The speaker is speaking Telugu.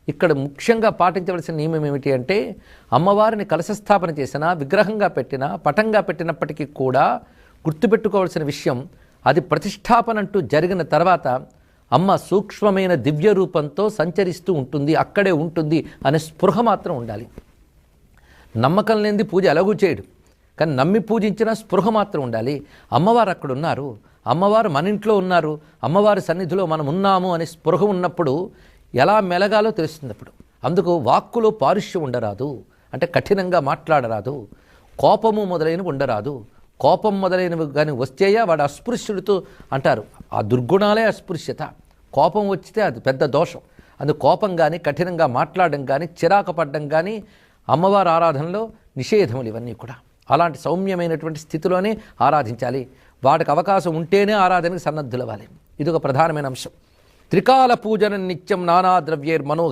ఇక్కడ ముఖ్యంగా పాటించవలసిన నియమం ఏమిటి అంటే, అమ్మవారిని కలశస్థాపన చేసినా, విగ్రహంగా పెట్టినా, పటంగా పెట్టినప్పటికీ కూడా గుర్తుపెట్టుకోవాల్సిన విషయం, అది ప్రతిష్టాపన అంటూ జరిగిన తర్వాత అమ్మ సూక్ష్మమైన దివ్య రూపంతో సంచరిస్తూ ఉంటుంది, అక్కడే ఉంటుంది అనే స్పృహ మాత్రం ఉండాలి. నమ్మకం లేనిది పూజ ఎలాగూ చేయడు, కానీ నమ్మి పూజించిన స్పృహ మాత్రం ఉండాలి. అమ్మవారు అక్కడ ఉన్నారు, అమ్మవారు మన ఇంట్లో ఉన్నారు, అమ్మవారి సన్నిధిలో మనం ఉన్నాము అనే స్పృహ ఉన్నప్పుడు ఎలా మెలగాలో తెలుస్తుంది. అప్పుడు అందుకు వాక్కులో పారుష్యం ఉండరాదు, అంటే కఠినంగా మాట్లాడరాదు, కోపము మొదలైనవి ఉండరాదు. కోపం మొదలైనవి కానీ వచ్చేయా వాడు అస్పృశ్యుడితో అంటారు. ఆ దుర్గుణాలే అస్పృశ్యత. కోపం వచ్చితే అది పెద్ద దోషం. అందుకు కోపం కానీ, కఠినంగా మాట్లాడడం కానీ, చిరాకు పడడం కానీ అమ్మవారి ఆరాధనలో నిషేధములు ఇవన్నీ కూడా. అలాంటి సౌమ్యమైనటువంటి స్థితిలోనే ఆరాధించాలి. వాటికి అవకాశం ఉంటేనే ఆరాధనకి సన్నద్ధులవ్వాలి. ఇది ఒక ప్రధానమైన అంశం. త్రికాల పూజన నిత్యం నానా ద్రవ్యేర్ మనోహర